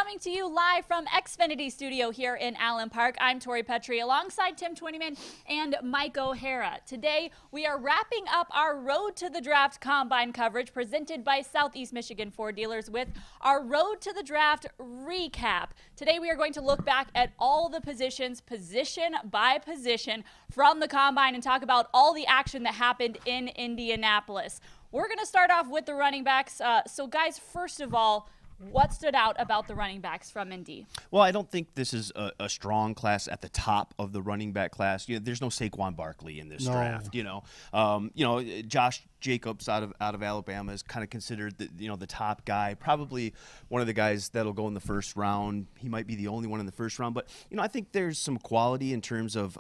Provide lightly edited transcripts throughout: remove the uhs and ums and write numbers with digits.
Coming to you live from Xfinity Studio here in Allen Park, I'm Tori Petry alongside Twentyman and Mike O'Hara. Today, we are wrapping up our Road to the Draft Combine coverage presented by Southeast Michigan Ford Dealers with our Road to the Draft recap. Today, we are going to look back at all the positions, position by position from the Combine and talk about all the action that happened in Indianapolis. We're going to start off with the running backs. So, guys, first of all, what stood out about the running backs from Indy? Well, I don't think this is a strong class at the top of the running back class. You know, there's no Saquon Barkley in this draft. Josh Jacobs out of Alabama is kind of considered the top guy, probably one of the guys that'll go in the first round. He might be the only one in the first round, but I think there's some quality in terms of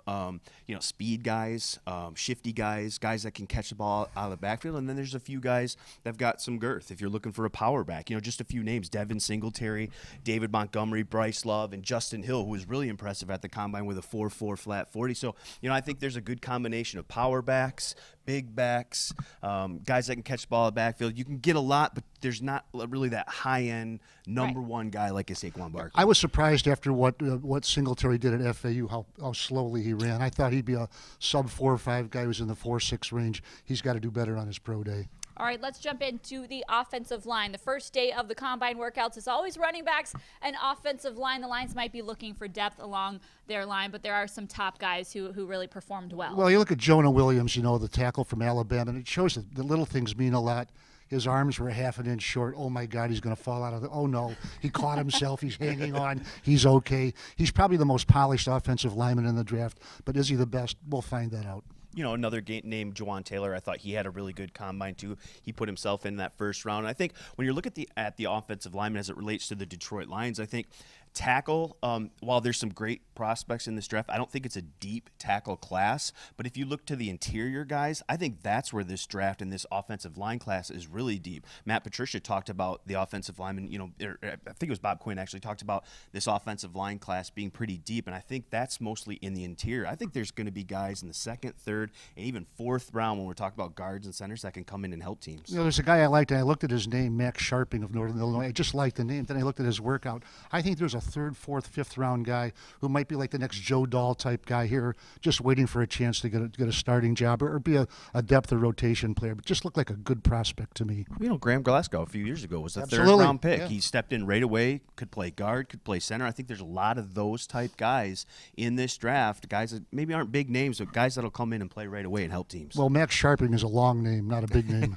speed guys, shifty guys that can catch the ball out of the backfield, and then there's a few guys that've got some girth. If you're looking for a power back, just a few names: Devon Singletary, David Montgomery, Bryce Love, and Justin Hill, who was really impressive at the Combine with a 4.4 flat 40. So I think there's a good combination of power backs, big backs, guys that can catch the ball in the backfield. You can get a lot, but there's not really that high-end number one guy like a Saquon Barkley. I was surprised after what Singletary did at FAU, how slowly he ran. I thought he'd be a sub 4.5 guy who's in the 4.6 range. He's got to do better on his pro day. All right, let's jump into the offensive line. The first day of the Combine workouts is always running backs and offensive line. The lines might be looking for depth along their line, but there are some top guys who really performed well. Well, you look at Jonah Williams, the tackle from Alabama, and it shows that the little things mean a lot. His arms were half an inch short. Oh, my God, he's going to fall out of the – oh, no. He caught himself. He's hanging on. He's okay. He's probably the most polished offensive lineman in the draft, but is he the best? We'll find that out. Another named Juwan Taylor, I thought he had a really good combine too. He put himself in that first round. And I think when you look at the offensive lineman as it relates to the Detroit Lions, I think tackle, while there's some great prospects in this draft, I don't think it's a deep tackle class. But if you look to the interior guys, I think that's where this draft and this offensive line class is really deep. Matt Patricia talked about the offensive lineman, I think it was Bob Quinn actually talked about this offensive line class being pretty deep, and I think that's mostly in the interior. I think there's going to be guys in the second, third, and even fourth round when we're talking about guards and centers that can come in and help teams. There's a guy I liked, and I looked at his name, Max Sharping of Northern Illinois. I just liked the name. Then I looked at his workout. I think there's a third, fourth, fifth round guy who might be like the next Joe Dahl type guy here, just waiting for a chance to get a starting job or be a depth or rotation player, but just looked like a good prospect to me. Graham Glasgow a few years ago was a Absolutely. third round pick. Yeah. He stepped in right away, could play guard, could play center. I think there's a lot of those type guys in this draft, guys that maybe aren't big names, but guys that'll come in and play right away and help teams. Well, Max Sharping is a long name, not a big name.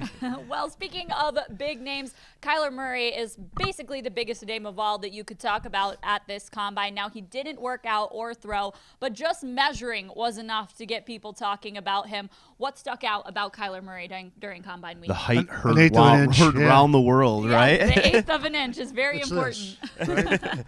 Well, speaking of big names, Kyler Murray is basically the biggest name of all that you could talk about at this Combine. Now, he didn't work out or throw, but just measuring was enough to get people talking about him. What stuck out about Kyler Murray during Combine week? The height heard yeah. around the world, right? Yes, the eighth of an inch is very important. Right?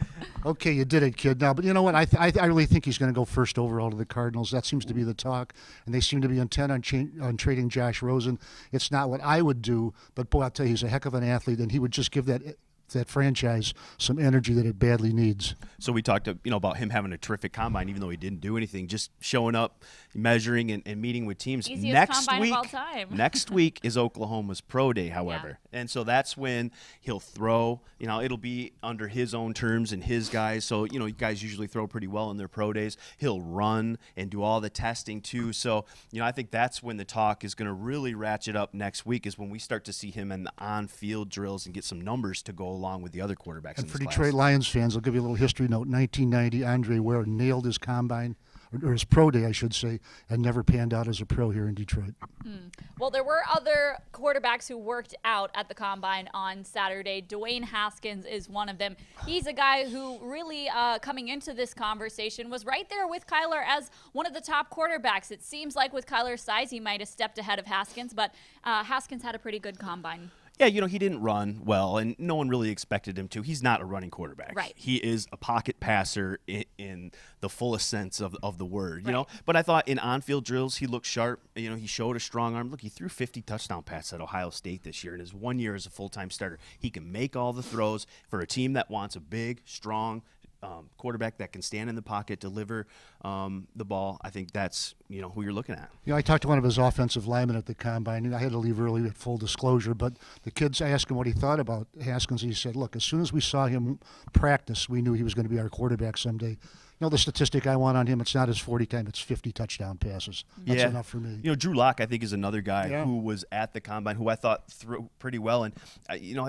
Okay, you did it, kid. Now, but you know what? I really think he's going to go first overall to the Cardinals. That seems to be the talk, and they seem to be intent on trading Josh Rosen. It's not what I would do, but boy, I'll tell you, he's a heck of an athlete, and he would just give that franchise some energy that it badly needs. So we talked about him having a terrific combine, even though he didn't do anything, just showing up, measuring, and meeting with teams. Easiest combine of all time. Next week is Oklahoma's pro day, however. Yeah. And so that's when he'll throw. It'll be under his own terms and his guys. So, you guys usually throw pretty well in their pro days. He'll run and do all the testing too. So, I think that's when the talk is going to really ratchet up next week, is when we start to see him in the on-field drills and get some numbers to go along with the other quarterbacks. And for Detroit Lions fans, I'll give you a little history note. 1990, Andre Ware nailed his combine, or his pro day, I should say, and never panned out as a pro here in Detroit. Well, there were other quarterbacks who worked out at the Combine on Saturday. Dwayne Haskins is one of them. He's a guy who really, coming into this conversation, was right there with Kyler as one of the top quarterbacks. It seems like with Kyler's size, he might have stepped ahead of Haskins, but Haskins had a pretty good Combine. Yeah, he didn't run well, and no one really expected him to. He's not a running quarterback. Right. He is a pocket passer in the fullest sense of the word, right. But I thought in on-field drills, he looked sharp. He showed a strong arm. Look, he threw 50 touchdown passes at Ohio State this year in his 1 year as a full-time starter. He can make all the throws for a team that wants a big, strong, quarterback that can stand in the pocket, deliver the ball. I think that's who you're looking at. I talked to one of his offensive linemen at the combine, and I had to leave early at full disclosure, but the kids asked him what he thought about Haskins. He said, look, as soon as we saw him practice, we knew he was going to be our quarterback someday. The statistic I want on him, it's not his 40 time, it's 50 touchdown passes. That's enough for me. Drew Lock, I think, is another guy who was at the combine who I thought threw pretty well. And,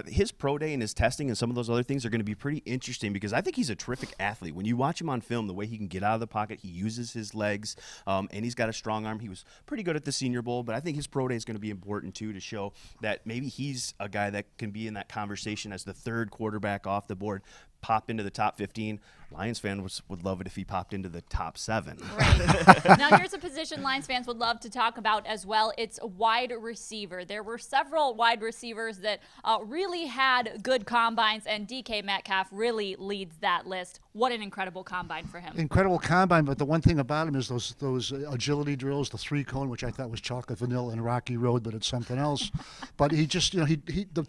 his pro day and his testing and some of those other things are going to be pretty interesting because I think he's a terrific athlete. When you watch him on film, the way he can get out of the pocket, he uses his legs, and he's got a strong arm. He was pretty good at the Senior Bowl, but I think his pro day is going to be important, too, to show that maybe he's a guy that can be in that conversation as the third quarterback off the board, pop into the top 15. Lions fan would love it if he popped into the top 7. Right. Now, here's a position Lions fans would love to talk about as well. It's wide receiver. There were several wide receivers that really had good combines, and DK Metcalf really leads that list. What an incredible combine for him. Incredible combine, but the one thing about him is those agility drills, the 3-cone, which I thought was chocolate vanilla and Rocky Road, but it's something else. But he just,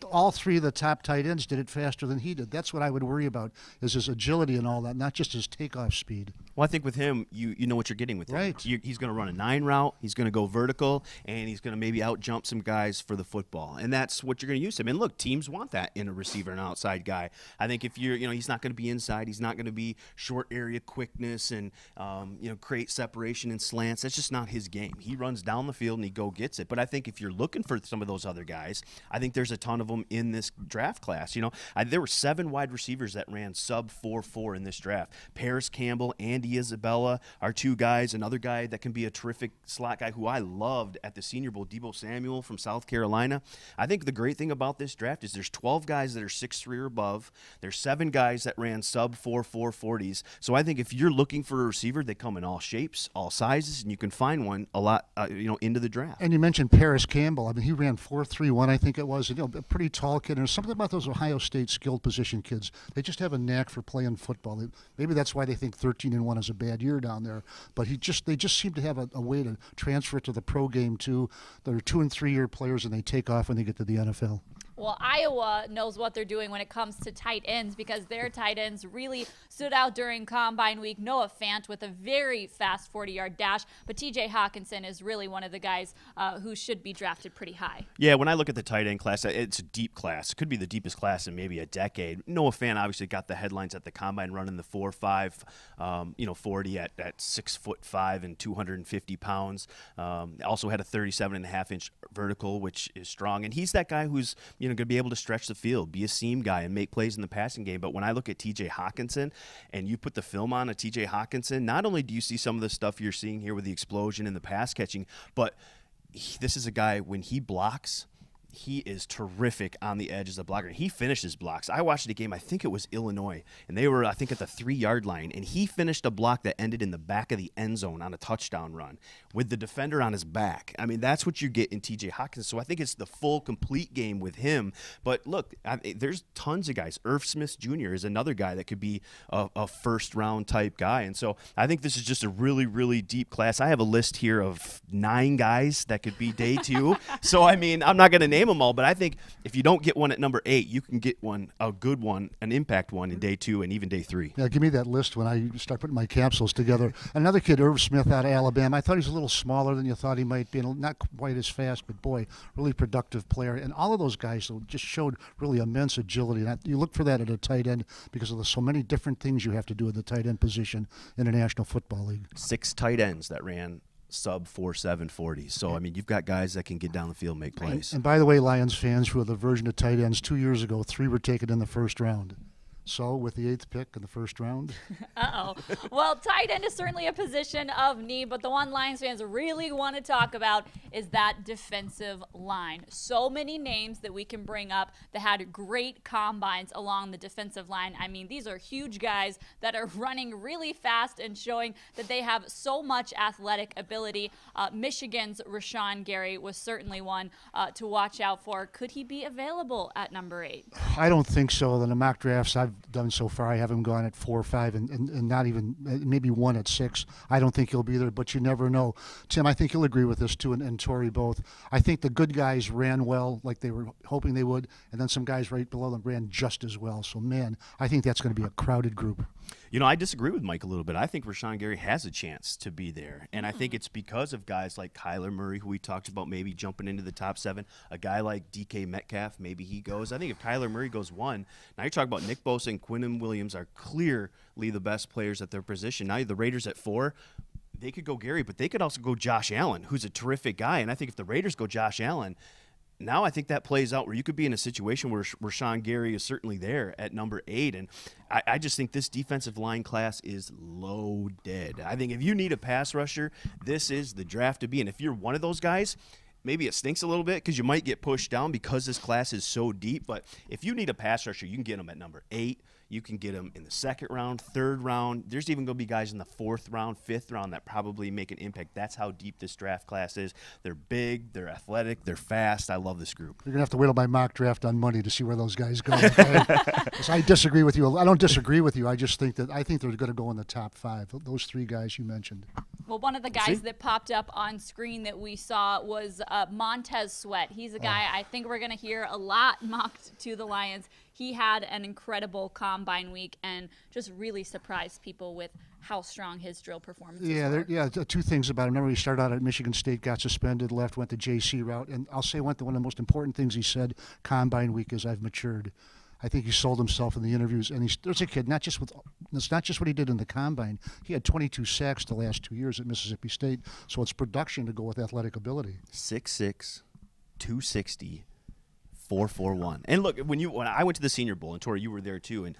all 3 of the top tight ends did it faster than he did. That's what I would worry about, is his agility and all that, not just his takeoff speed. Well, I think with him, you know what you're getting with him. Right. He's going to run a 9 route, he's going to go vertical, and he's going to maybe out-jump some guys for the football. And that's what you're going to use him. And look, teams want that in a receiver, an outside guy. I think if he's not going to be inside, he's not going to be short area quickness and, create separation and slants. That's just not his game. He runs down the field and he go gets it. But I think if you're looking for some of those other guys, I think there's a ton of them in this draft class. There were 7 wide receivers that ran sub 4.4 in this draft. Paris Campbell, Andy Isabella are 2 guys. Another guy that can be a terrific slot guy who I loved at the Senior Bowl, Deebo Samuel from South Carolina. I think the great thing about this draft is there's 12 guys that are 6'3 or above. There's 7 guys that ran sub 4.4 40s. So I think if you're looking for a receiver, they come in all shapes, all sizes, and you can find one a lot, into the draft. And you mentioned Paris Campbell. I mean, he ran 4.31, I think it was. A pretty tall kid. And there's something about those Ohio State skilled position kids. They just have a knack for playing football. Maybe that's why they think 13-1 is a bad year down there. But they just seem to have a way to transfer it to the pro game too. They're 2- and 3-year players, and they take off when they get to the NFL. Well, Iowa knows what they're doing when it comes to tight ends because their tight ends really stood out during Combine Week. Noah Fant with a very fast 40-yard dash, but TJ Hockenson is really one of the guys who should be drafted pretty high. Yeah, when I look at the tight end class, it's a deep class. It could be the deepest class in maybe a decade. Noah Fant obviously got the headlines at the Combine running the 4.5, 40 at 6'5" and 250 pounds. Also had a 37.5-inch vertical, which is strong. And he's that guy who's going to be able to stretch the field, be a seam guy, and make plays in the passing game. But when I look at TJ Hockenson and you put the film on a TJ Hockenson, not only do you see some of the stuff you're seeing here with the explosion and the pass catching, but this is a guy, when he blocks, he is terrific on the edge as a blocker. He finishes blocks. I watched the game, I think it was Illinois, and they were, I think, at the 3-yard line, and he finished a block that ended in the back of the end zone on a touchdown run with the defender on his back. I mean, that's what you get in TJ Hockenson. So I think it's the full, complete game with him. But look, there's tons of guys. Irv Smith Jr. is another guy that could be a first-round type guy. And so I think this is just a really, really deep class. I have a list here of 9 guys that could be day 2. So, I mean, I'm not going to name them all, but I think if you don't get one at number 8, you can get one, a good one, an impact one in day 2 and even day 3. Yeah, give me that list when I start putting my capsules together. Another kid, Irv Smith out of Alabama. I thought he was a little smaller than you thought he might be, and not quite as fast, but boy, really productive player. And all of those guys just showed really immense agility. And you look for that at a tight end because of so many different things you have to do at the tight end position in the National Football League. 6 tight ends that ran sub 4.7 40. So, I mean, you've got guys that can get down the field and make plays. And by the way, Lions fans, who are the version of tight ends 2 years ago, 3 were taken in the first round. So, with the 8th pick in the first round. Uh-oh. Well, tight end is certainly a position of need, but the one Lions fans really want to talk about is that defensive line. So many names that we can bring up that had great combines along the defensive line. I mean, these are huge guys that are running really fast and showing that they have so much athletic ability. Michigan's Rashawn Gary was certainly one to watch out for. Could he be available at number 8? I don't think so. In the mock drafts I've done so far, I have him gone at 4 or 5 and not even maybe 1 at 6. I don't think he'll be there, but you never know. Tim, I think you'll agree with this too, and Tori both. I think the good guys ran well like they were hoping they would, and then some guys right below them ran just as well. So, man, I think that's going to be a crowded group. You know, I disagree with Mike a little bit. I think Rashawn Gary has a chance to be there. And I think it's because of guys like Kyler Murray, who we talked about maybe jumping into the top 7. A guy like DK Metcalf, maybe he goes. I think if Kyler Murray goes 1, now you're talking about Nick Bosa and Quinnen Williams are clearly the best players at their position. Now the Raiders at 4, they could go Gary, but they could also go Josh Allen, who's a terrific guy. And I think if the Raiders go Josh Allen, now I think that plays out where you could be in a situation where Rashawn Gary is certainly there at number 8. And I just think this defensive line class is loaded. I think if you need a pass rusher, this is the draft to be. And if you're one of those guys, maybe it stinks a little bit because you might get pushed down because this class is so deep. But if you need a pass rusher, you can get them at number 8. You can get them in the 2nd round, 3rd round. There's even going to be guys in the 4th round, 5th round that probably make an impact. That's how deep this draft class is. They're big, they're athletic, they're fast. I love this group. You're going to have to wait till my mock draft on Monday to see where those guys go. Okay? 'Cause I disagree with you. I don't disagree with you. I just think they're going to go in the top 5. Those 3 guys you mentioned. Well, one of the guys that popped up on screen that we saw was Montez Sweat. He's a guy I think we're going to hear a lot mocked to the Lions. He had an incredible combine week and just really surprised people with how strong his drill performances were. 2 things about him. Remember, he started out at Michigan State, got suspended, left, went the JC route. And I'll say one of the most important things he said combine week is, I've matured. I think he sold himself in the interviews. And there's a kid, it's not just what he did in the combine. He had 22 sacks the last 2 years at Mississippi State. So it's production to go with athletic ability. 6'6", 260. 4.41. And look, when I went to the Senior Bowl, and Tori, you were there too, and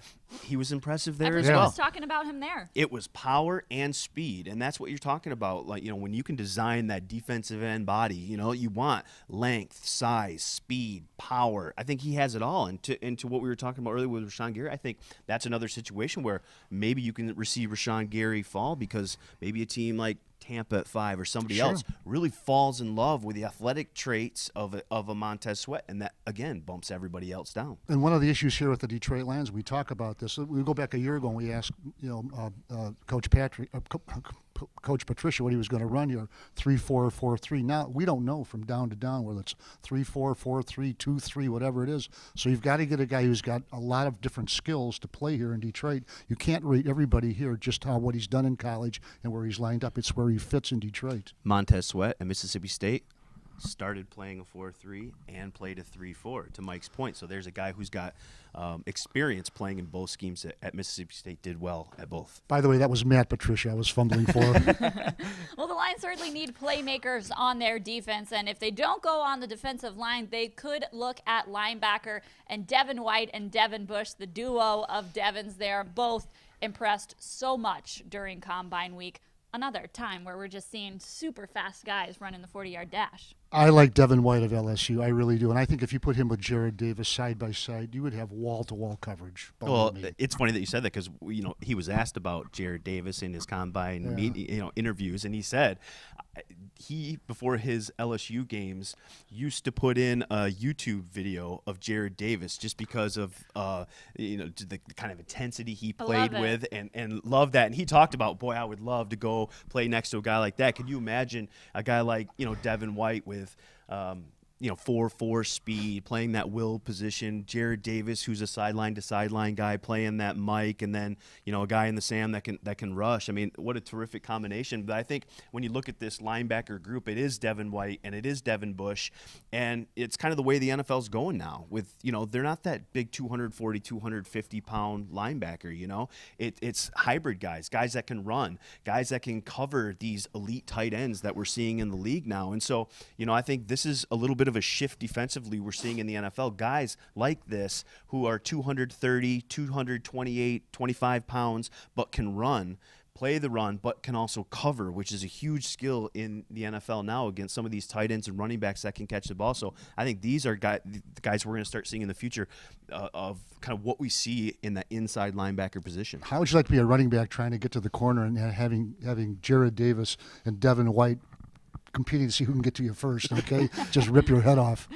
he was impressive there as well. Everyone was talking about him there. It was power and speed, and that's what you're talking about. Like, you know, when you can design that defensive end body, you know, you want length, size, speed, power. I think he has it all. And to what we were talking about earlier with Rashawn Gary, I think that's another situation where maybe you can receive Rashawn Gary fall because maybe a team like Tampa at 5 or somebody else really falls in love with the athletic traits of a Montez Sweat, and that again bumps everybody else down. And one of the issues here with the Detroit Lions, we talk about this. We go back a year ago and we asked, Coach Patricia what he was going to run here, 3-4, 4-3. Now we don't know from down to down whether it's 3-4, 4-3, 2-3, whatever it is. So you've got to get a guy who's got a lot of different skills to play here in Detroit. You can't rate everybody here just what he's done in college and where he's lined up. It's where he fits in Detroit. Montez Sweat at Mississippi State started playing a 4-3 and played a 3-4, to Mike's point. So there's a guy who's got experience playing in both schemes at Mississippi State, did well at both. By the way, that was Matt Patricia I was fumbling for. Well, the Lions certainly need playmakers on their defense, and if they don't go on the defensive line, they could look at linebacker and Devon White and Devin Bush, the duo of Devons there, both impressed so much during Combine Week. Another time where we're just seeing super fast guys running the 40-yard dash. I like Devon White of LSU. I really do. And I think if you put him with Jared Davis side by side, you would have wall-to-wall coverage. Well, it's funny that you said that because, you know, he was asked about Jared Davis in his combine interviews, and he said he, before his LSU games, used to put in a YouTube video of Jared Davis just because of, the kind of intensity he played with and loved that. And he talked about, boy, I would love to go play next to a guy like that. Could you imagine a guy like, Devon White with 4-4 speed, playing that will position, Jared Davis, who's a sideline to sideline guy, playing that Mike, and then a guy in the Sam that can rush. I mean, what a terrific combination. But I think when you look at this linebacker group, it is Devon White and it is Devin Bush, and it's kind of the way the NFL's going now. With they're not that big 240, 250 pound linebacker. It's hybrid guys that can run, guys that can cover these elite tight ends that we're seeing in the league now. And so I think this is a little bit of a shift defensively we're seeing in the NFL. Guys like this who are 230, 228, 25 pounds, but can play the run, but can also cover, which is a huge skill in the NFL now against some of these tight ends and running backs that can catch the ball. So I think these are the guys we're going to start seeing in the future of kind of what we see in that inside linebacker position. How would you like to be a running back trying to get to the corner and having Jared Davis and Devon White competing to see who can get to you first, okay? Just rip your head off.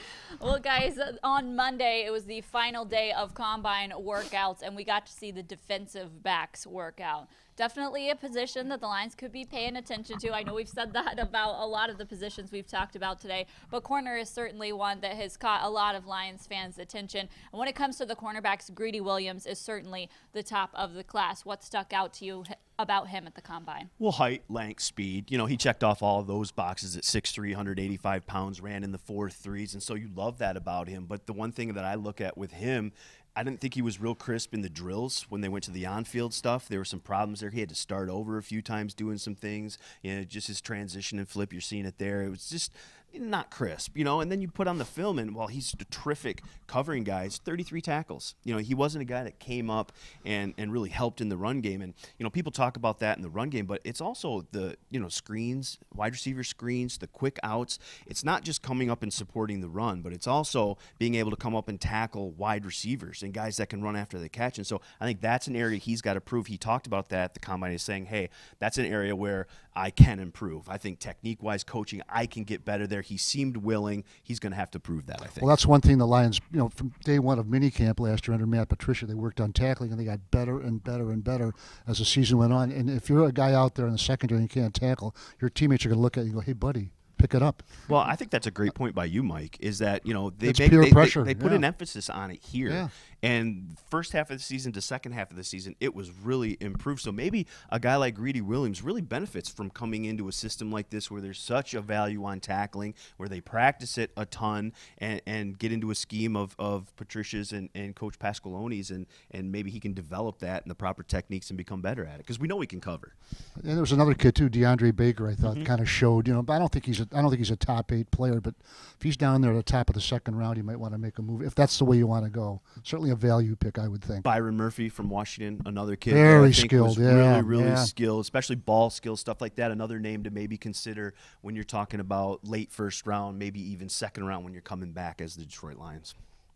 Well, guys, on Monday, it was the final day of combine workouts, and we got to see the defensive backs workout. Definitely a position that the Lions could be paying attention to. I know we've said that about a lot of the positions we've talked about today, but corner is certainly one that has caught a lot of Lions fans' attention. And when it comes to the cornerbacks, Greedy Williams is certainly the top of the class. What stuck out to you about him at the combine? Well, height, length, speed. You know, he checked off all of those boxes at 6'3", 185 pounds, ran in the 4.3s, and so you love that about him. But the one thing that I look at with him, I didn't think he was real crisp in the drills when they went to the on-field stuff. There were some problems there. He had to start over a few times doing some things. You know, just his transition and flip, you're seeing it there. It was just not crisp, you know. And then you put on the film, and while he's a terrific covering guy, it's 33 tackles. You know, he wasn't a guy that came up and really helped in the run game. And, you know, people talk about that in the run game, but it's also the, you know, screens, wide receiver screens, the quick outs. It's not just coming up and supporting the run, but it's also being able to come up and tackle wide receivers and guys that can run after the catch. And so I think that's an area he's got to prove. He talked about that at the combine, is saying, hey, that's an area where I can improve. I think technique-wise, coaching, I can get better there. He seemed willing. He's going to have to prove that, I think. Well, that's one thing the Lions, you know, from day one of minicamp last year under Matt Patricia, they worked on tackling, and they got better and better and better as the season went on. And if you're a guy out there in the secondary and you can't tackle, your teammates are going to look at you and go, hey, buddy, pick it up. Well, I think that's a great point by you, Mike, is that, you know, they put an emphasis on it here. Yeah. And first half of the season to second half of the season, it was really improved. So maybe a guy like Greedy Williams really benefits from coming into a system like this where there's such a value on tackling, where they practice it a ton and get into a scheme of Patricia's and Coach Pasqualoni's, and maybe he can develop that and the proper techniques and become better at it, because we know he can cover. And there was another kid too, DeAndre Baker, I thought kind of showed, you know, but I don't think he's a top 8 player, but if he's down there at the top of the second round, you might want to make a move if that's the way you want to go. Certainly a value pick, I would think. Byron Murphy from Washington, another kid very I think skilled, was really skilled, especially ball skills, stuff like that. Another name to maybe consider when you're talking about late first round, maybe even second round when you're coming back as the Detroit Lions.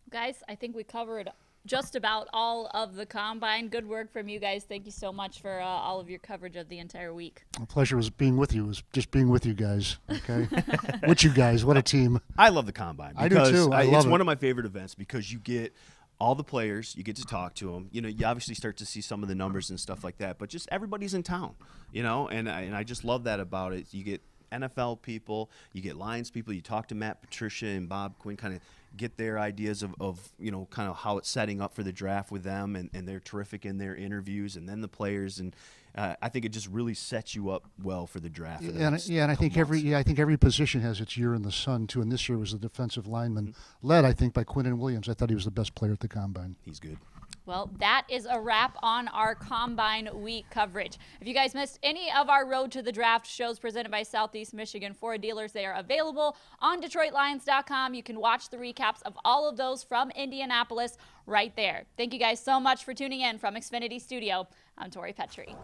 Guys, I think we covered just about all of the combine. Good work from you guys. Thank you so much for all of your coverage of the entire week. A pleasure was being with you. It was just being with you guys. Okay, with you guys. What a team! I love the combine. I do too. It's one of my favorite events because you get all the players, you get to talk to them. You know, you obviously start to see some of the numbers and stuff like that, but just everybody's in town. You know, and I just love that about it. You get NFL people, you get Lions people, you talk to Matt Patricia and Bob Quinn, kind of get their ideas of you know, kind of how it's setting up for the draft with them, and they're terrific in their interviews, and then the players, and I think it just really sets you up well for the draft. And I think every position has its year in the sun too, and this year was the defensive lineman, led I think by Quinnen Williams. I thought he was the best player at the combine. He's good. Well, that is a wrap on our Combine Week coverage. If you guys missed any of our Road to the Draft shows presented by Southeast Michigan Ford dealers, they are available on DetroitLions.com. You can watch the recaps of all of those from Indianapolis right there. Thank you guys so much for tuning in from Xfinity Studio. I'm Tori Petry.